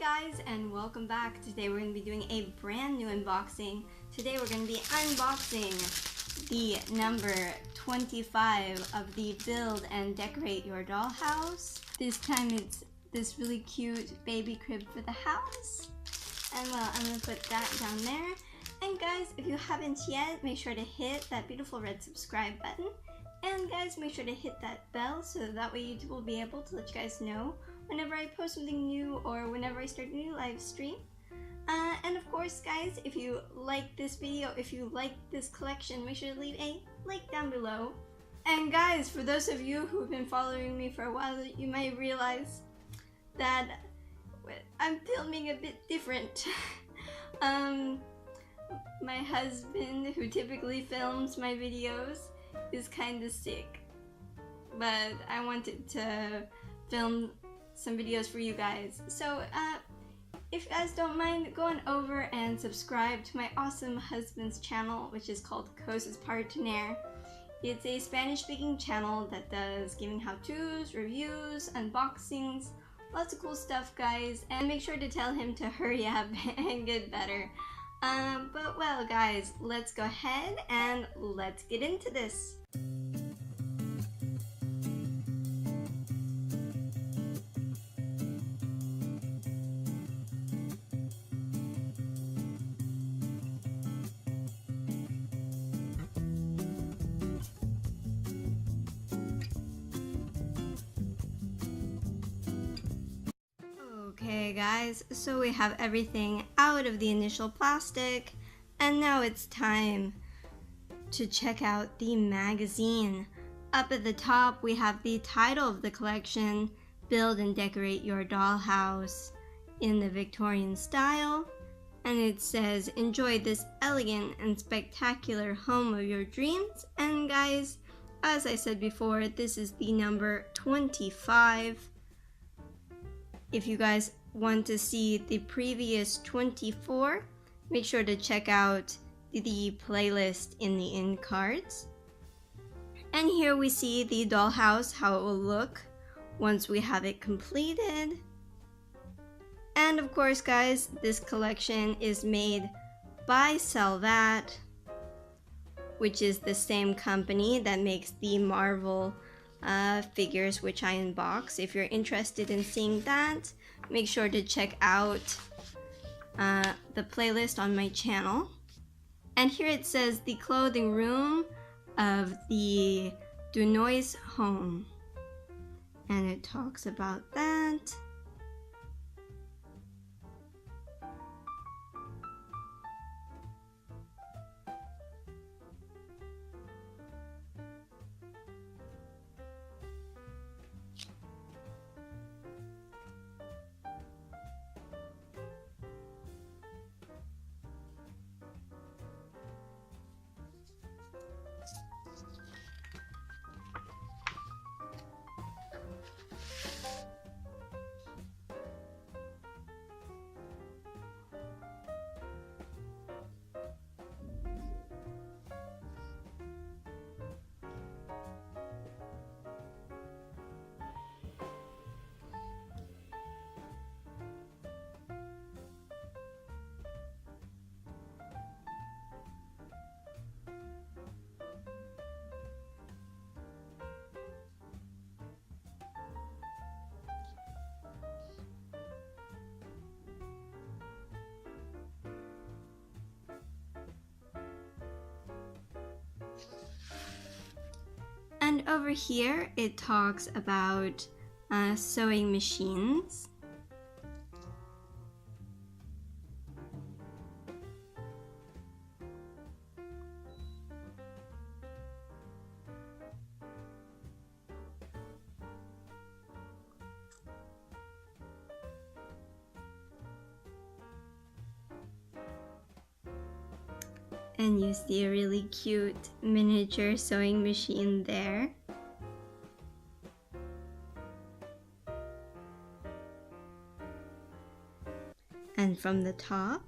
guys, and welcome back. Today we're going to be doing a brand new unboxing. Today we're going to be unboxing the number 25 of the Build and Decorate Your Dollhouse. This time it's this really cute baby crib for the house. And well, I'm going to put that down there. And guys, if you haven't yet, make sure to hit that beautiful red subscribe button. And guys, make sure to hit that bell so that way YouTube will be able to let you guys know whenever I post something new or whenever I start a new live stream. And of course guys, if you like this video, if you like this collection, make sure to leave a like down below. And guys, for those of you who've been following me for a while, you might realize that I'm filming a bit different. My husband, who typically films my videos, is kind of sick, but I wanted to film some videos for you guys. So if you guys don't mind going over and subscribe to my awesome husband's channel, which is called Cosas Partener. It's a Spanish speaking channel that does gaming how-tos, reviews, unboxings, lots of cool stuff guys, and make sure to tell him to hurry up and get better. But well guys, let's go ahead and let's get into this. Okay guys, so we have everything out of the initial plastic, and now it's time to check out the magazine. Up at the top we have the title of the collection, Build and Decorate Your Dollhouse in the Victorian style, and it says enjoy this elegant and spectacular home of your dreams. And guys, as I said before, this is the number 25. If you guys want to see the previous 24, make sure to check out the playlist in the end cards. And here we see the dollhouse, how it will look once we have it completed. And of course guys, this collection is made by Sell That, which is the same company that makes the Marvel figures which I unbox. If you're interested in seeing that, make sure to check out the playlist on my channel. And here it says the clothing room of the Dunois home, and it talks about that. And over here it talks about sewing machines. And you see a really cute miniature sewing machine there. And from the top,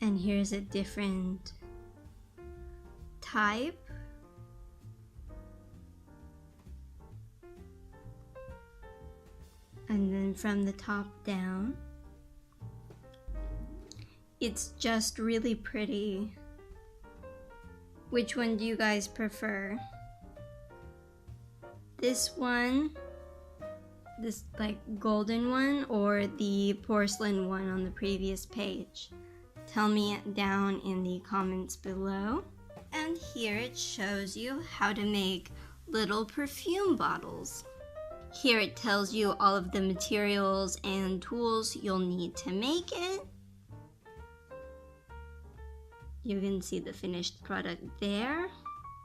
And here's a different type. And then from the top down, it's just really pretty. Which one do you guys prefer? This one, this like golden one, or the porcelain one on the previous page? Tell me down in the comments below. And here it shows you how to make little perfume bottles. Here it tells you all of the materials and tools you'll need to make it. You can see the finished product there.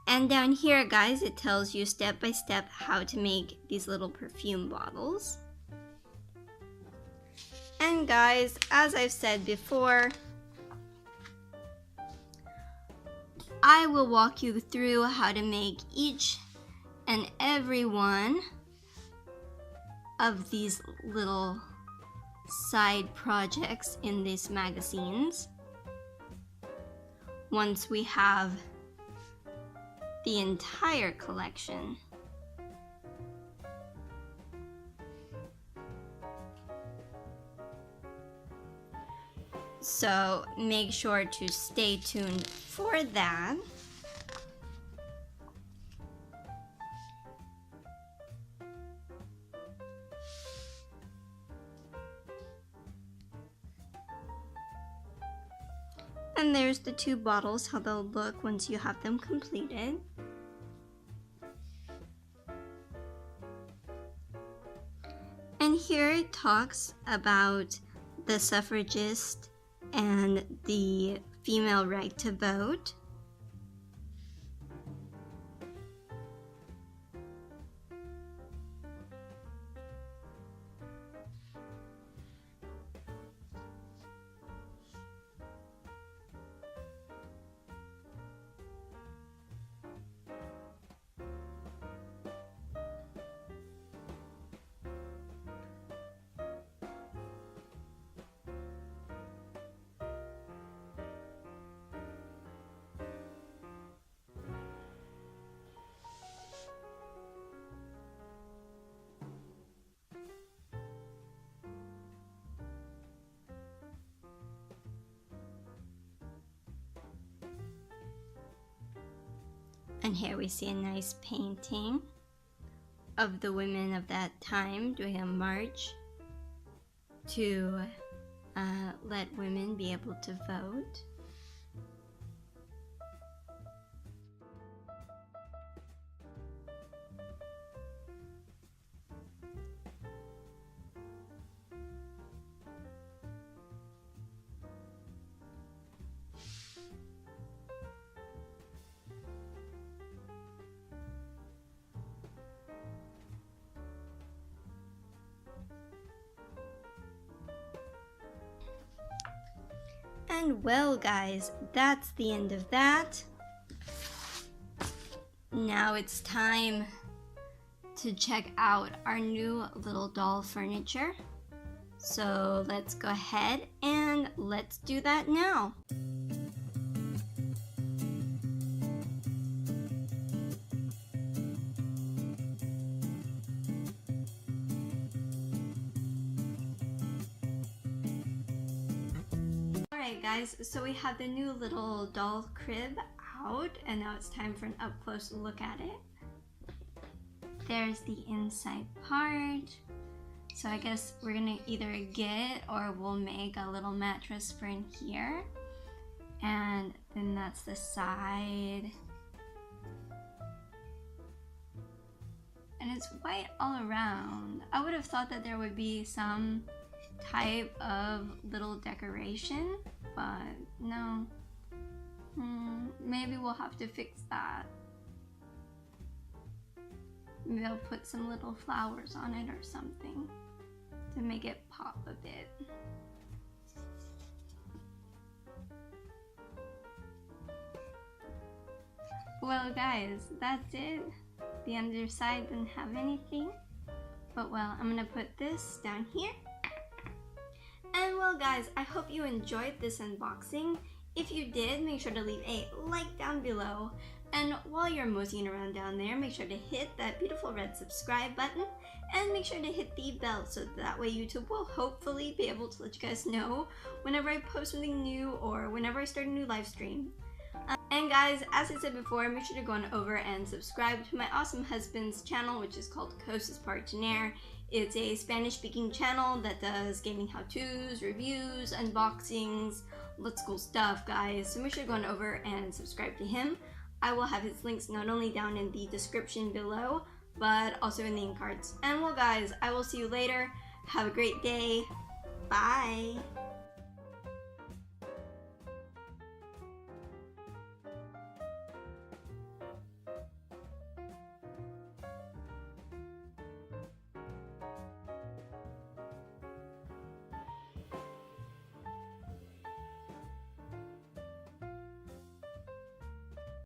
And down here, guys, it tells you step by step how to make these little perfume bottles. And guys, as I've said before, I will walk you through how to make each and every one of these little side projects in these magazines once we have the entire collection. So make sure to stay tuned for that. And there's the two bottles, how they'll look once you have them completed. And here it talks about the suffragist and the female right to vote. And here we see a nice painting of the women of that time doing a march to let women be able to vote. And well, guys, that's the end of that. Now it's time to check out our new little doll furniture. So let's go ahead and let's do that now. Alright guys, so we have the new little doll crib out, and now it's time for an up-close look at it. There's the inside part. So I guess we're gonna either get or we'll make a little mattress for in here. And then that's the side. And it's white all around. I would have thought that there would be some type of little decoration, but no. Maybe we'll have to fix that. Maybe I'll put some little flowers on it or something to make it pop a bit. Well guys, that's it. The underside didn't have anything. But well, I'm gonna put this down here. And well Well guys, I hope you enjoyed this unboxing. If you did, make sure to leave a like down below. And while you're moseying around down there, make sure to hit that beautiful red subscribe button and make sure to hit the bell so that way YouTube will hopefully be able to let you guys know whenever I post something new or whenever I start a new live stream. And guys, as I said before, make sure to go on over and subscribe to my awesome husband's channel, which is called Cosas Partener. It's a Spanish-speaking channel that does gaming how-tos, reviews, unboxings, lots of cool stuff, guys. So make sure to go on over and subscribe to him. I will have his links not only down in the description below, but also in the end cards. And well guys, I will see you later. Have a great day. Bye.